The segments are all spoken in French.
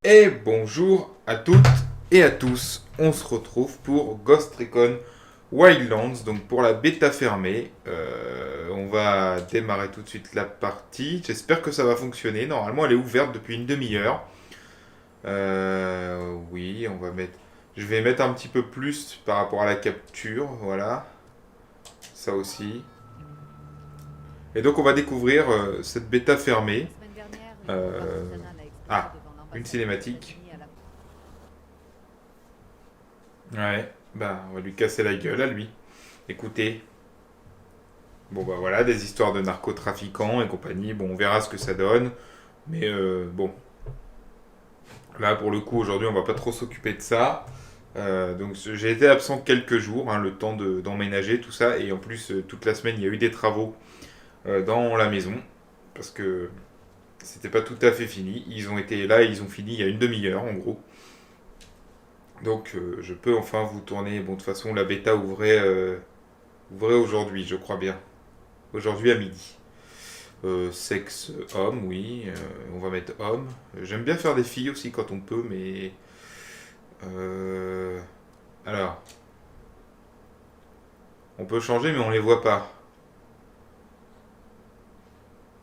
Et bonjour à toutes et à tous, on se retrouve pour Ghost Recon Wildlands, donc pour la bêta fermée. On va démarrer tout de suite la partie, j'espère que ça va fonctionner, normalement elle est ouverte depuis une demi-heure. Oui, on va mettre... Je vais mettre un petit peu plus par rapport à la capture, voilà, ça aussi. Et donc on va découvrir cette bêta fermée. Ah, une cinématique. Ouais, bah on va lui casser la gueule à lui. Écoutez, bon bah voilà, des histoires de narcotrafiquants et compagnie, bon on verra ce que ça donne. Mais bon, là pour le coup aujourd'hui on va pas trop s'occuper de ça. Donc j'ai été absent quelques jours, hein, le temps d'emménager tout ça. Et en plus toute la semaine il y a eu des travaux dans la maison. Parce que c'était pas tout à fait fini. Ils ont été là et ils ont fini il y a une demi-heure en gros. Donc je peux enfin vous tourner. Bon de toute façon la bêta ouvrait aujourd'hui je crois bien. Aujourd'hui à midi. Sexe homme, oui. On va mettre homme. J'aime bien faire des filles aussi quand on peut, mais... Alors, on peut changer, mais on les voit pas.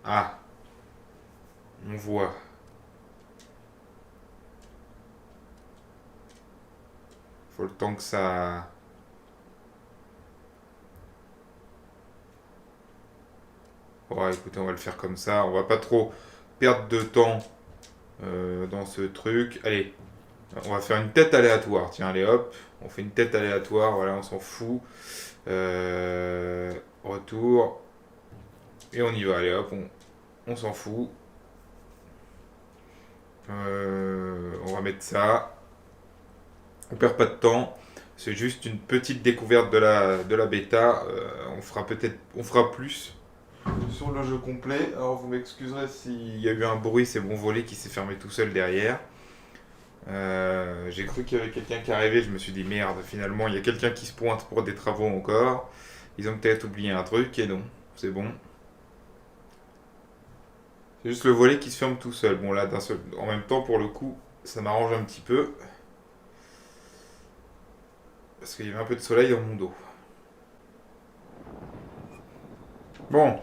Ah, on voit. Faut le temps que ça... Ouais, écoutez, on va le faire comme ça. On va pas trop perdre de temps dans ce truc. Allez, on va faire une tête aléatoire. Tiens, allez hop. On fait une tête aléatoire. Voilà, on s'en fout. Retour. Et on y va. Allez hop, on s'en fout. On va mettre ça. On perd pas de temps. C'est juste une petite découverte de la bêta. On fera plus sur le jeu complet. Alors vous m'excuserez s'il y a eu un bruit, c'est mon volet qui s'est fermé tout seul derrière. J'ai cru qu'il y avait quelqu'un qui arrivait, je me suis dit merde, finalement il y a quelqu'un qui se pointe pour des travaux encore. Ils ont peut-être oublié un truc et non, c'est bon. C'est juste le volet qui se ferme tout seul. Bon là, en même temps pour le coup, ça m'arrange un petit peu. Parce qu'il y avait un peu de soleil dans mon dos. Bon,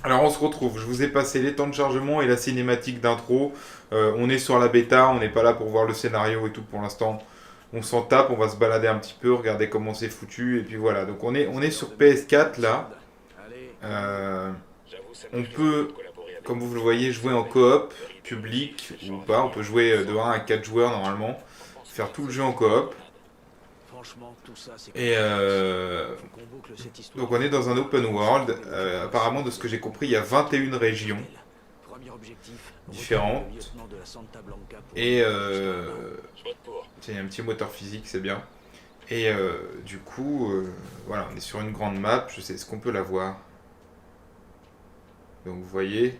alors on se retrouve. Je vous ai passé les temps de chargement et la cinématique d'intro. On est sur la bêta, on n'est pas là pour voir le scénario et tout pour l'instant. On s'en tape, on va se balader un petit peu, regarder comment c'est foutu et puis voilà. Donc on est sur PS4 là. Euh, on peut, comme vous le voyez, jouer en coop, public ou pas. On peut jouer de 1 à 4 joueurs normalement. Faire tout le jeu en coop. Et donc on est dans un open world. Apparemment, de ce que j'ai compris, il y a 21 régions différentes. Et tiens, il y a un petit moteur physique, c'est bien. Et du coup, voilà, on est sur une grande map. Je sais, est-ce qu'on peut la voir? Donc vous voyez.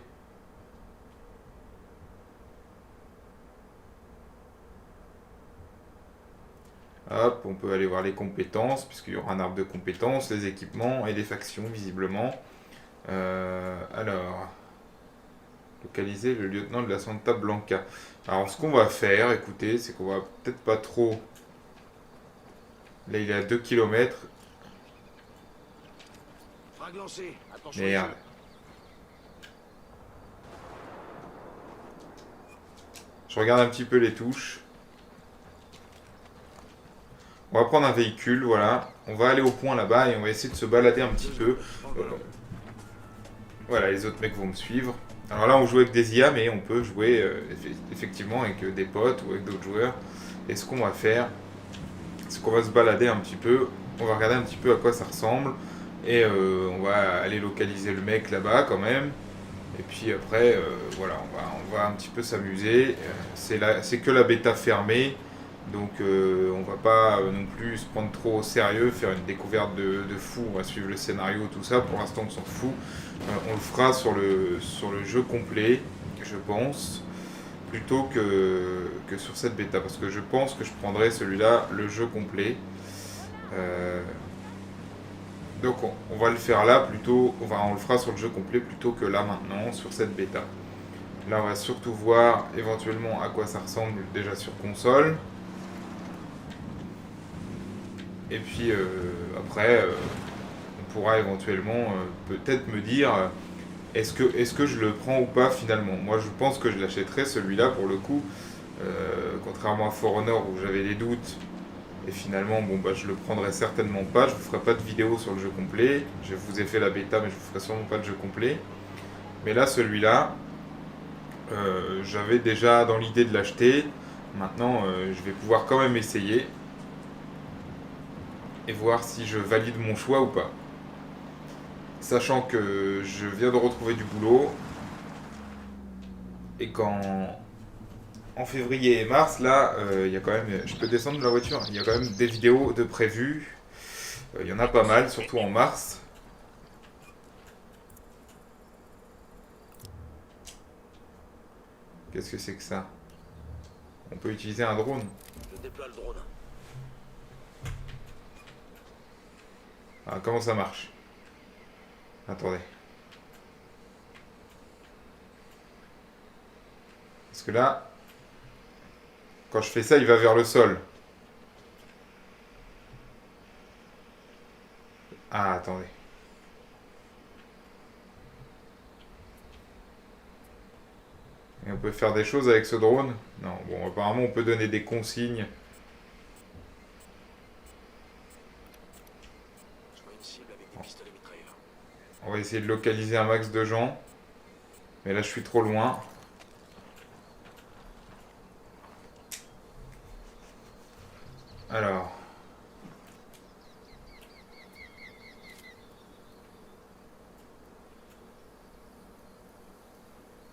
Hop, on peut aller voir les compétences, puisqu'il y aura un arbre de compétences, les équipements et les factions, visiblement. Alors, localiser le lieutenant de la Santa Blanca. Alors, ce qu'on va faire, écoutez, c'est qu'on va peut-être pas trop... Là, il est à 2 km. Merde. Je regarde un petit peu les touches. On va prendre un véhicule, voilà. On va aller au point là-bas et on va essayer de se balader un petit peu. Voilà, les autres mecs vont me suivre. Alors là, on joue avec des IA, mais on peut jouer effectivement avec des potes ou avec d'autres joueurs. Et ce qu'on va faire, c'est qu'on va se balader un petit peu. On va regarder un petit peu à quoi ça ressemble. Et on va aller localiser le mec là-bas quand même. Et puis après, voilà, on va un petit peu s'amuser. C'est que la bêta fermée. Donc on va pas non plus se prendre trop au sérieux, faire une découverte de fou, on va suivre le scénario, tout ça, pour l'instant on s'en fout. On le fera sur le jeu complet, je pense, plutôt que sur cette bêta, parce que je pense que je prendrai celui-là, le jeu complet. Euh, donc on va le faire là plutôt, on le fera sur le jeu complet plutôt que là maintenant, sur cette bêta. Là on va surtout voir éventuellement à quoi ça ressemble déjà sur console. Et puis après, on pourra éventuellement peut-être me dire est-ce que je le prends ou pas finalement. Moi je pense que je l'achèterai celui-là pour le coup. Contrairement à For Honor où j'avais des doutes. Et finalement, bon, bah, je le prendrai certainement pas. Je vous ferai pas de vidéo sur le jeu complet. Je vous ai fait la bêta, mais je vous ferai sûrement pas de jeu complet. Mais là, celui-là, j'avais déjà dans l'idée de l'acheter. Maintenant, je vais pouvoir quand même essayer et voir si je valide mon choix ou pas. Sachant que je viens de retrouver du boulot et en février et mars, là, il y a quand même, je peux descendre de la voiture. Il y a quand même des vidéos de prévues. Il y en a pas mal, surtout en mars. Qu'est-ce que c'est que ça? On peut utiliser un drone. Je déploie le drone. Ah, comment ça marche? Attendez. Parce que là, quand je fais ça, il va vers le sol. Ah, attendez. Et on peut faire des choses avec ce drone? Non, bon, apparemment, on peut donner des consignes. Je vois une cible avec des pistolets mitrailleurs. On va essayer de localiser un max de gens. Mais là, je suis trop loin. Alors.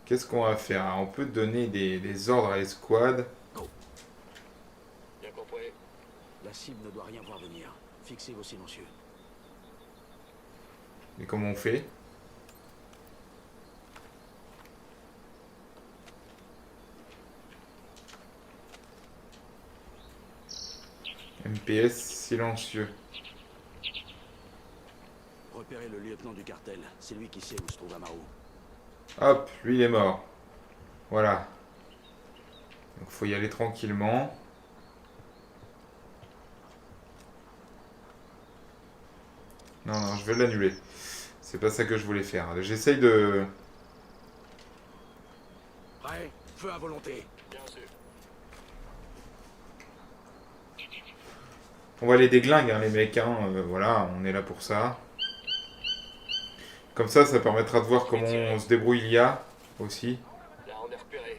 Qu'est-ce qu'on va faire? On peut donner des ordres à l'escouade. Bien compris. La cible ne doit rien voir venir. Fixez vos silencieux. Mais comment on fait? MPS silencieux. Repérez le lieutenant du cartel. C'est lui qui sait où se trouve Amaru. Hop, lui il est mort. Voilà. Donc faut y aller tranquillement. Non, non, je vais l'annuler. C'est pas ça que je voulais faire. J'essaye de... Prêt? Feu à volonté. Bien sûr. On va les déglinguer, hein, les mecs. Hein. Voilà, on est là pour ça. Comme ça permettra de voir comment on se débrouille l'IA aussi. Là, on est repéré.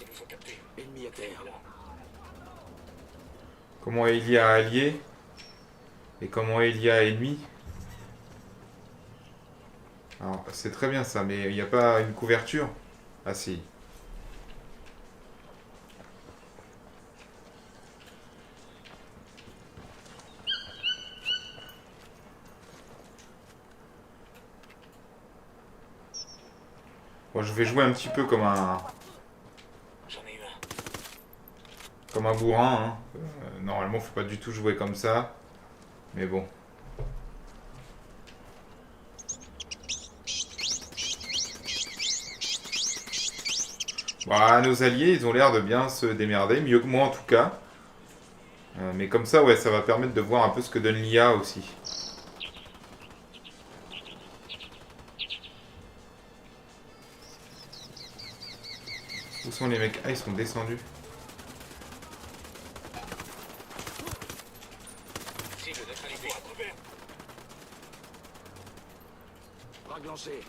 Ils nous ont captés. Ennemi à terre. Comment est l'IA allié et comment est l'IA ennemi. Alors, c'est très bien ça, mais il n'y a pas une couverture? Ah si. Bon, je vais jouer un petit peu J'en ai eu un. comme un bourrin. Hein. Normalement, faut pas du tout jouer comme ça. Mais bon. Bah, nos alliés, ils ont l'air de bien se démerder, mieux que moi en tout cas. Mais comme ça, ouais, ça va permettre de voir un peu ce que donne l'IA aussi. Où sont les mecs? Ah, ils sont descendus. Cible neutralisée. Braque lancée.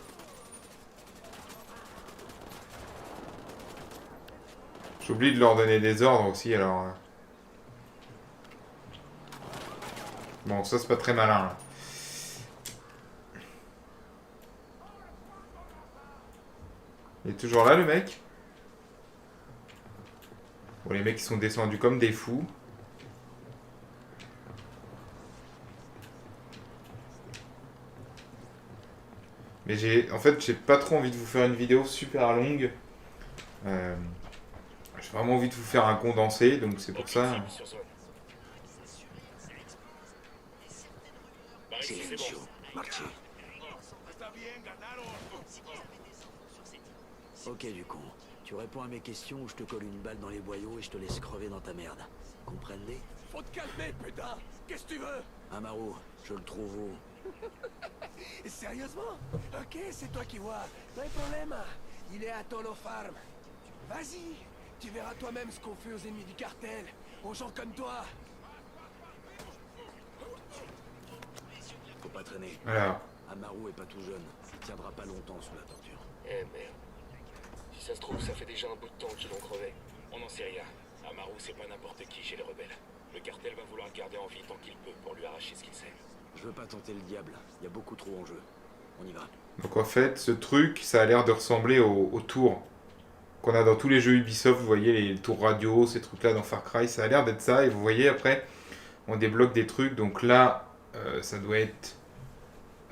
J'oublie de leur donner des ordres aussi, alors... Bon, ça c'est pas très malin, là. Il est toujours là, le mec? Bon, les mecs, ils sont descendus comme des fous. Mais en fait, j'ai pas trop envie de vous faire une vidéo super longue. Je vraiment envie de vous faire un condensé, donc c'est pour ça. Sur zone. Par ici, c'est Silenzio, bon. Marci. Ok, du con. Tu réponds à mes questions ou je te colle une balle dans les boyaux et je te laisse crever dans ta merde. Comprenez? Faut te calmer, putain. Qu'est-ce que tu veux? Amaru, je le trouve où? Sérieusement? Ok, c'est toi qui vois. Pas de problème. Il est à Tolo Farm. Vas-y, tu verras toi-même ce qu'on fait aux ennemis du cartel, aux gens comme toi. Faut pas traîner. Alors, Amaru est pas tout jeune. Il tiendra pas longtemps sous la torture. Eh merde. Si ça se trouve, ça fait déjà un bout de temps qu'ils l'ont crevé. On n'en sait rien. Amaru, c'est pas n'importe qui chez les rebelles. Le cartel va vouloir le garder en vie tant qu'il peut pour lui arracher ce qu'il sait. Je veux pas tenter le diable. Il y a beaucoup trop en jeu. On y va. donc en fait, ce truc, ça a l'air de ressembler aux tours qu'on a dans tous les jeux Ubisoft. Vous voyez les tours radio, ces trucs-là dans Far Cry, ça a l'air d'être ça. Et vous voyez après, on débloque des trucs. Donc là, ça doit être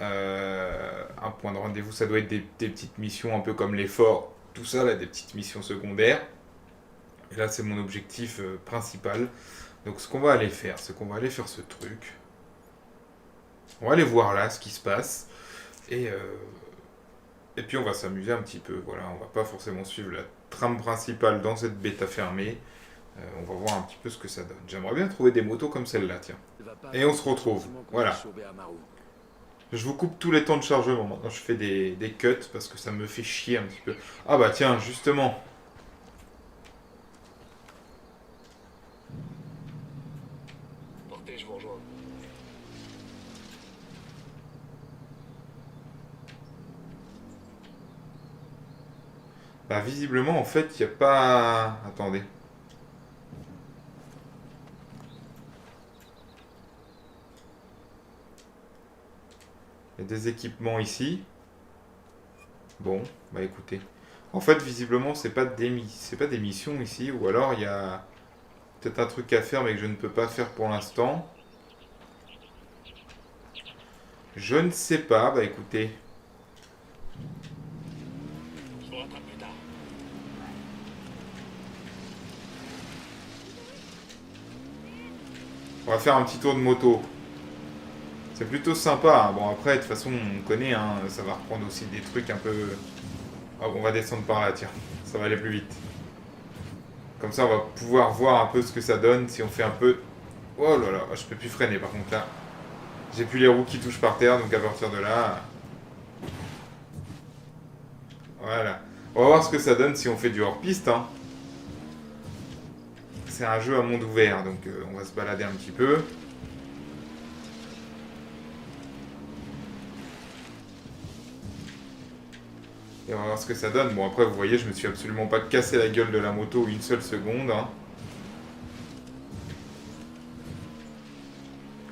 un point de rendez-vous. Ça doit être des petites missions un peu comme les forts. Tout ça, là, des petites missions secondaires. Et là, c'est mon objectif principal. Donc ce qu'on va aller faire, c'est qu'on va aller faire ce truc. On va aller voir là ce qui se passe. Et puis on va s'amuser un petit peu. Voilà, on va pas forcément suivre la trame principale dans cette bêta fermée. On va voir un petit peu ce que ça donne. J'aimerais bien trouver des motos comme celle-là, tiens. Et on se retrouve. Voilà. Je vous coupe tous les temps de chargement. Maintenant, je fais des cuts parce que ça me fait chier un petit peu. Ah bah tiens, justement. Portez, je vous rejoins. Bah visiblement, en fait, il n'y a pas... Attendez. Il y a des équipements ici. Bon, bah écoutez. En fait, visiblement, c'est pas des missions ici. Ou alors, il y a peut-être un truc à faire, mais que je ne peux pas faire pour l'instant. Je ne sais pas. Bah écoutez. Je vous rattrape plus tard. On va faire un petit tour de moto. C'est plutôt sympa. Hein. Bon, après, de toute façon, on connaît. Hein, ça va reprendre aussi des trucs un peu... Oh, on va descendre par là, tiens. Ça va aller plus vite. Comme ça, on va pouvoir voir un peu ce que ça donne si on fait un peu... Oh là là, je peux plus freiner par contre là. J'ai plus les roues qui touchent par terre, donc à partir de là... Voilà. On va voir ce que ça donne si on fait du hors-piste. Hein. C'est un jeu à monde ouvert, donc on va se balader un petit peu. Et on va voir ce que ça donne. Bon, après, vous voyez, je me suis absolument pas cassé la gueule de la moto une seule seconde. Hein.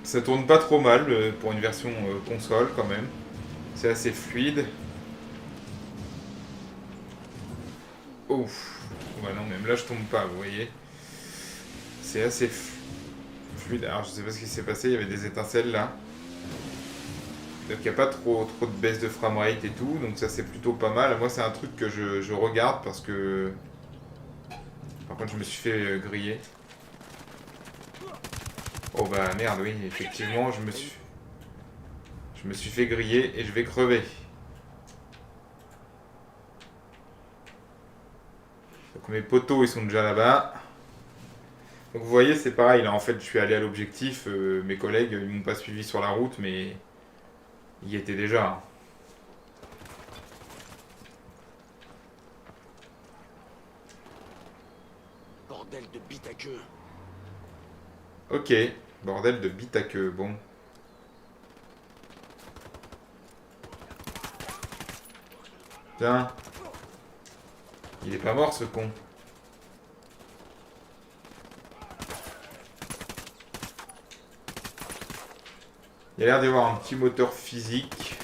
Ça tourne pas trop mal pour une version console, quand même. C'est assez fluide. Ouf. Ouais, non, même là, je tombe pas, vous voyez. C'est assez fluide. Alors, je sais pas ce qui s'est passé. Il y avait des étincelles, là. Donc il n'y a pas trop de baisse de framerate et tout, donc ça c'est plutôt pas mal. Moi c'est un truc que je regarde parce que... Par contre je me suis fait griller. Oh bah merde, oui, effectivement je me suis fait griller et je vais crever. Donc mes poteaux ils sont déjà là-bas. Donc vous voyez c'est pareil, là en fait je suis allé à l'objectif, mes collègues ils m'ont pas suivi sur la route mais... Il y était déjà. Bordel de bite à queue. Ok, bordel de bite à queue, bon. Tiens. Il est pas mort ce con. Il a l'air d'y avoir un petit moteur physique.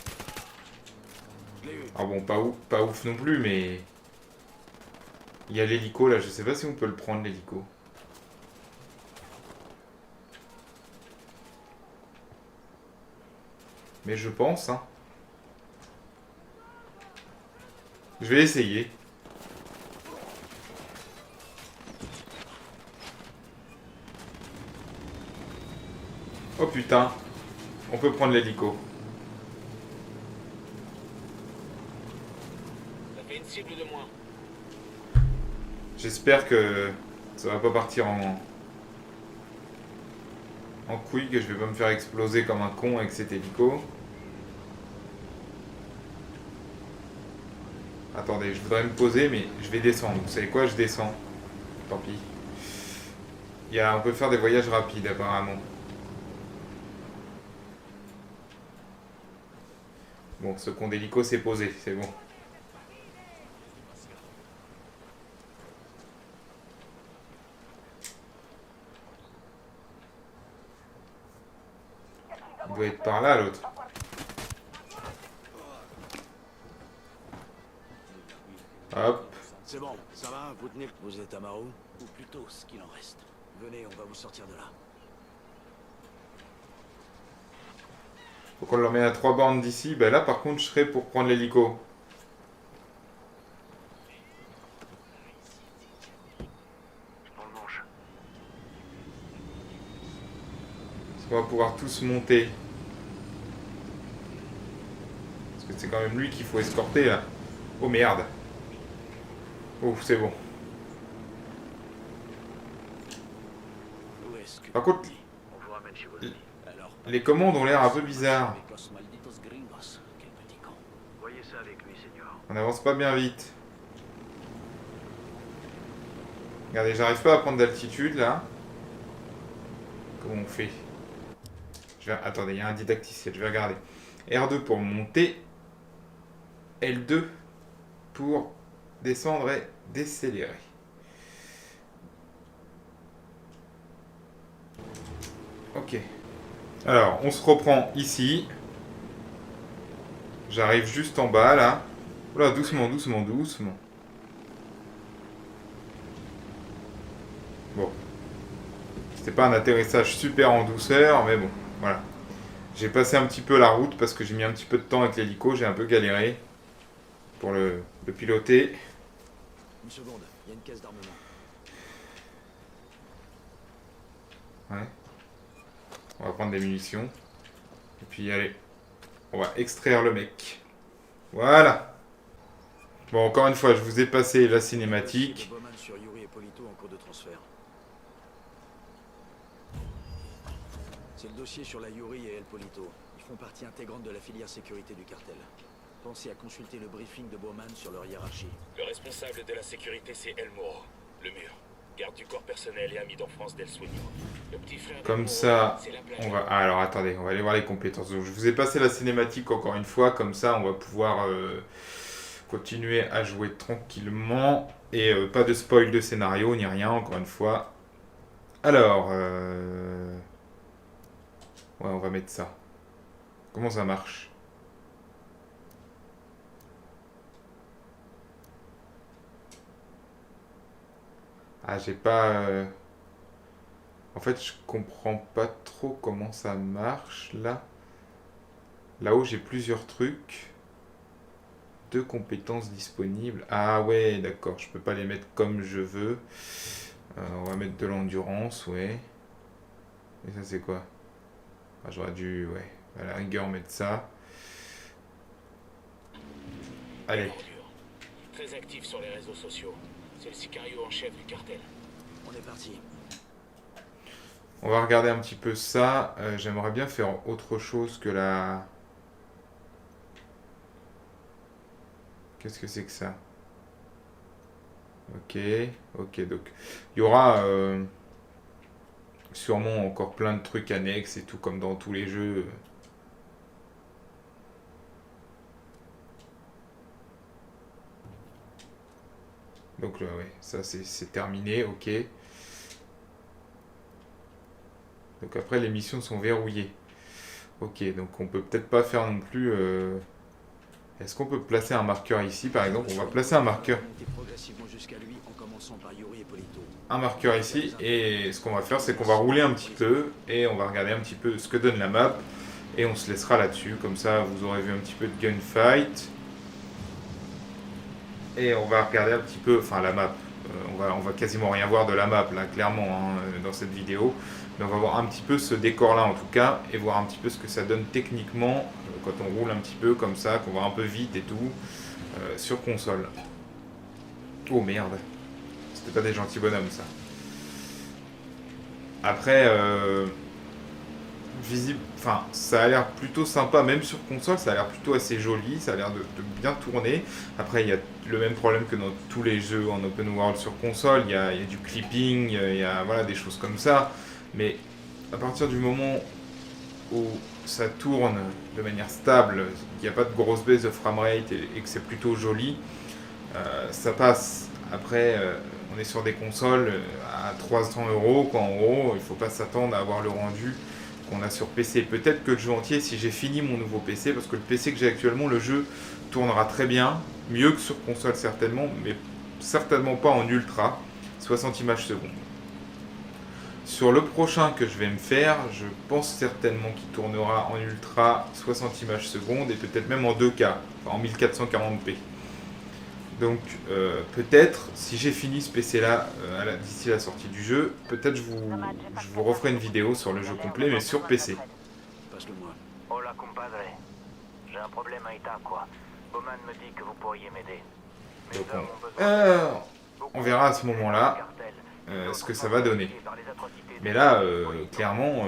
Ah bon, pas ouf non plus, mais... Il y a l'hélico là, je sais pas si on peut le prendre l'hélico. Mais je pense, hein. Je vais essayer. Oh putain. On peut prendre l'hélico. Ça fait une cible de moins. J'espère que ça va pas partir en couille, que je vais pas me faire exploser comme un con avec cet hélico. Attendez, je voudrais me poser, mais je vais descendre. Vous savez quoi, je descends. Tant pis. On peut faire des voyages rapides, apparemment. Bon, ce con d'hélico s'est posé, c'est bon. Il doit être par là, l'autre. Hop. C'est bon, ça va, vous tenez. Vous êtes à Marou? Ou plutôt ce qu'il en reste. Venez, on va vous sortir de là. Faut qu'on l'emmène à 3 bornes d'ici. Ben là, par contre, je serais pour prendre l'hélico. Parce qu'on va pouvoir tous monter. Parce que c'est quand même lui qu'il faut escorter, là. Oh merde. Oh, c'est bon. Où est-ce que... Par contre, On vous ramène chez vos amis. Alors, les commandes ont l'air un peu bizarres. avec los malditos gringos. Quel petit con. Voyez ça avec lui, Seigneur. On n'avance pas bien vite. Regardez, j'arrive pas à prendre d'altitude, là. Comment on fait? Attendez, il y a un didacticiel, je vais regarder. R2 pour monter. L2 pour descendre et décélérer. Ok. Alors, on se reprend ici. J'arrive juste en bas, là. Oula, doucement, doucement, doucement. Bon. C'était pas un atterrissage super en douceur, mais bon, voilà. J'ai passé un petit peu la route parce que j'ai mis un petit peu de temps avec l'hélico. J'ai un peu galéré pour le piloter. Une seconde, il y a une caisse d'armement. Ouais. On va prendre des munitions. Et puis, allez. On va extraire le mec. Voilà. Bon, encore une fois, je vous ai passé la cinématique. Bowman sur Yuri et Polito en cours de transfert. C'est le dossier sur la Yuri et El Polito. Ils font partie intégrante de la filière sécurité du cartel. Pensez à consulter le briefing de Bowman sur leur hiérarchie. Le responsable de la sécurité, c'est El Moro, le mur. Garde du corps personnel et ami d'enfance d'El Sueño. Le petit frère Comme d'El ça, Moro, c'est la plaque. on va... Ah, alors, attendez, on va aller voir les compétences. Donc, je vous ai passé la cinématique encore une fois. Comme ça, on va pouvoir continuer à jouer tranquillement. Et pas de spoil de scénario, ni rien, encore une fois. Alors... Ouais, on va mettre ça. Comment ça marche? Ah, j'ai pas... En fait, je comprends pas trop comment ça marche, là. Là-haut, j'ai plusieurs trucs. 2 compétences disponibles. Ah ouais, d'accord. Je peux pas les mettre comme je veux. On va mettre de l'endurance, ouais. Et ça, c'est quoi? Ah, j'aurais dû, ouais. À la rigueur, mettre ça. Allez. Très actif sur les réseaux sociaux. C'est le sicario en chef du cartel. On est parti. On va regarder un petit peu ça. J'aimerais bien faire autre chose que la... Qu'est-ce que c'est que ça? Ok, ok, donc il y aura sûrement encore plein de trucs annexes et tout comme dans tous les jeux. Donc là, ouais, ça c'est terminé, ok. Donc après les missions sont verrouillées. Ok, donc on peut peut-être pas faire non plus... Est-ce qu'on peut placer un marqueur ici par exemple? On va placer un marqueur. Un marqueur ici. Et ce qu'on va faire c'est qu'on va rouler un petit peu. Et on va regarder un petit peu ce que donne la map. Et on se laissera là-dessus. Comme ça vous aurez vu un petit peu de gunfight. Et on va regarder un petit peu... Enfin la map. On va quasiment rien voir de la map là, clairement, hein, dans cette vidéo. Mais on va voir un petit peu ce décor là en tout cas, et voir un petit peu ce que ça donne techniquement quand on roule un petit peu comme ça, qu'on va un peu vite et tout, sur console. Oh merde, c'était pas des gentils bonhommes ça. Après, enfin, ça a l'air plutôt sympa, même sur console, ça a l'air plutôt assez joli, ça a l'air de bien tourner. Après, il y a le même problème que dans tous les jeux en open world sur console, il y a du clipping, il y a voilà, des choses comme ça. Mais à partir du moment où ça tourne de manière stable, il n'y a pas de grosse baisse de framerate et que c'est plutôt joli, ça passe. Après, on est sur des consoles à 300 euros, quoi, en gros, il ne faut pas s'attendre à avoir le rendu qu'on a sur PC. Peut-être que le jeu entier, si j'ai fini mon nouveau PC, parce que le PC que j'ai actuellement, le jeu tournera très bien, mieux que sur console certainement, mais certainement pas en ultra, 60 images secondes. Sur le prochain que je vais me faire, je pense certainement qu'il tournera en ultra 60 images secondes et peut-être même en 2K, enfin en 1440p. Donc peut-être, si j'ai fini ce PC là d'ici la sortie du jeu, peut-être je vous referai une vidéo sur le jeu complet, mais sur PC. Passe-le-moi. Hola, compadre. J'ai un problème à Itaqua. Bowman me dit que vous pourriez m'aider. Mes Donc hommes ont besoin on verra à ce moment-là ce que ça va donner. Mais là, clairement,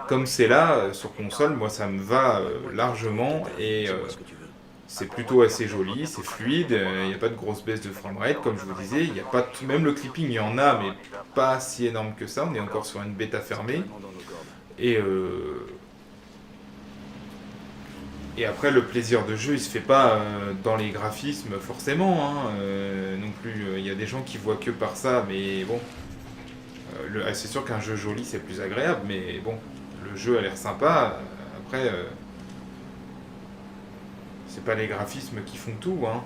comme c'est là, sur console, moi ça me va largement et Dis-moi ce que tu veux. c'est plutôt assez joli, c'est fluide, il n'y a pas de grosse baisse de framerate, comme je vous disais, il y a pas même le clipping, il y en a, mais pas si énorme que ça, on est encore sur une bêta fermée. Vraiment dans nos cordes. Et après, le plaisir de jeu, il se fait pas dans les graphismes forcément, hein, non plus. Il y a des gens qui voient que par ça, mais bon, c'est sûr qu'un jeu joli, c'est plus agréable, mais bon, le jeu a l'air sympa. Après, c'est pas les graphismes qui font tout, hein.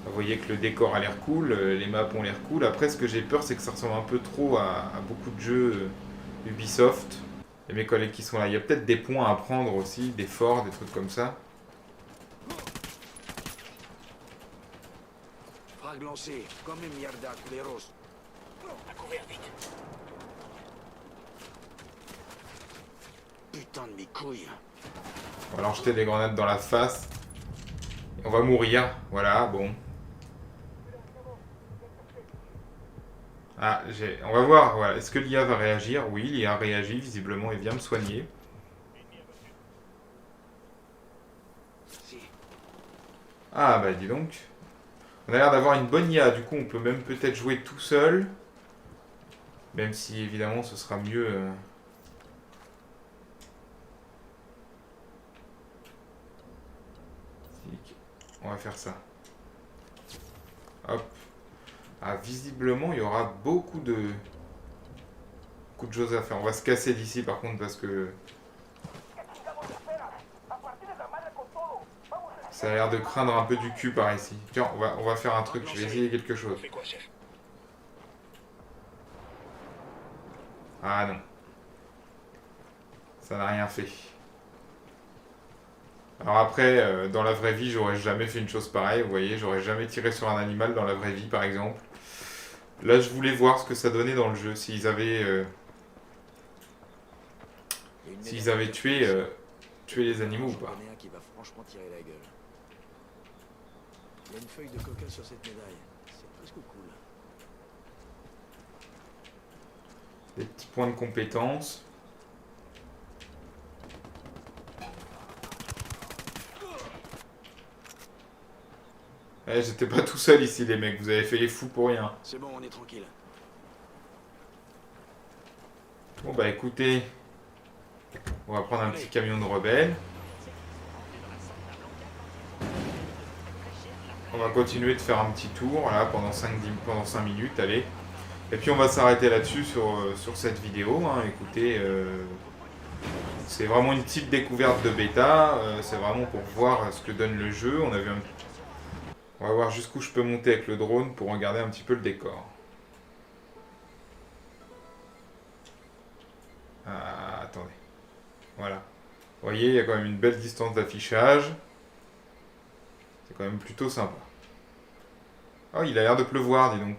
Vous voyez que le décor a l'air cool, les maps ont l'air cool. Après, ce que j'ai peur, c'est que ça ressemble un peu trop à beaucoup de jeux Ubisoft. Et mes collègues qui sont là, il y a peut-être des points à prendre aussi, des forts, des trucs comme ça. Frag lancé, comme une mierda, culeros. À couvert, vite. Putain de mes couilles. On va leur jeter des grenades dans la face. Et on va mourir, voilà, bon. Ah, on va voir, voilà. Est-ce que l'IA va réagir? Oui, l'IA réagit visiblement et vient me soigner. Si. Ah bah dis donc. On a l'air d'avoir une bonne IA, du coup on peut même peut-être jouer tout seul. Même si évidemment ce sera mieux... On va faire ça. Hop. Ah, visiblement, il y aura beaucoup de choses à faire. On va se casser d'ici par contre parce que ça a l'air de craindre un peu du cul par ici. Tiens, on va faire un truc. Je vais essayer quelque chose. On fait quoi, chef? Ah non. Ça n'a rien fait. Alors après, dans la vraie vie, j'aurais jamais fait une chose pareille. Vous voyez, j'aurais jamais tiré sur un animal dans la vraie vie, par exemple. Là, je voulais voir ce que ça donnait dans le jeu. S'ils avaient tué les animaux ou pas. Il y en a un qui va franchement tirer la gueule. Il y a une feuille de coca sur cette médaille. C'est presque cool. Des petits points de compétence. Eh, j'étais pas tout seul ici, les mecs. Vous avez fait les fous pour rien. C'est bon, on est tranquille. Bon, bah écoutez. On va prendre un petit camion de rebelles. On va continuer de faire un petit tour là, pendant 5 minutes. Allez. Et puis on va s'arrêter là-dessus sur cette vidéo. Hein. Écoutez, c'est vraiment une petite découverte de bêta. C'est vraiment pour voir ce que donne le jeu. On va voir jusqu'où je peux monter avec le drone pour regarder un petit peu le décor. Ah, attendez. Voilà. Vous voyez, il y a quand même une belle distance d'affichage. C'est quand même plutôt sympa. Oh, il a l'air de pleuvoir, dis donc.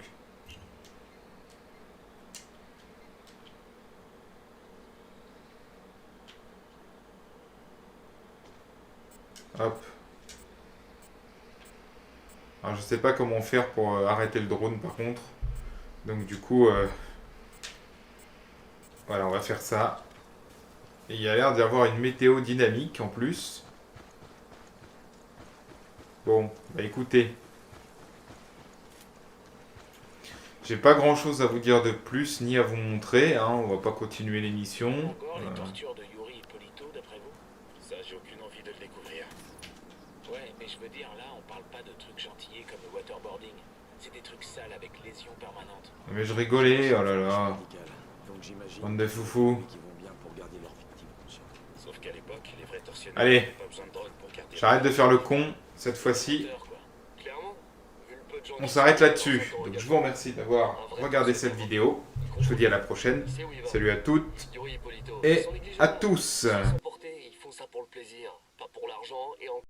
Hop. Alors, je sais pas comment faire pour arrêter le drone, par contre. Donc, du coup... voilà, on va faire ça. Et il y a l'air d'y avoir une météo dynamique, en plus. Bon, bah écoutez... J'ai pas grand chose à vous dire de plus, ni à vous montrer, hein. On va pas continuer l'émission. Encore les tortures de Yuri Hippolito, d'après vous? Ça, j'ai aucune envie de le découvrir. Ouais, mais je veux dire, là, on parle pas de trucs gentillés comme le waterboarding. C'est des trucs sales avec lésions permanentes. Mais je rigolais, oh là là. Médical. Donc j'imagine Bande de foufous. qui vont bien pour garder leurs victimes conscientes. Sauf qu'à l'époque, les vrais tortionnaires Allez. n'avaient pas besoin de drogue pour garder J'arrête de faire le con, cette fois-ci. quoi. Clairement, vu le peu de gens On qui s'arrête sont là-dessus. dans Donc le je vous remercie d'avoir regardé cette vidéo. Je vous dis à la prochaine. C'est où il va. Salut à toutes Yuri Hippolito, et ils sont négligents. à tous. Ils sont portés, ils font ça pour le plaisir, pas pour l'argent et en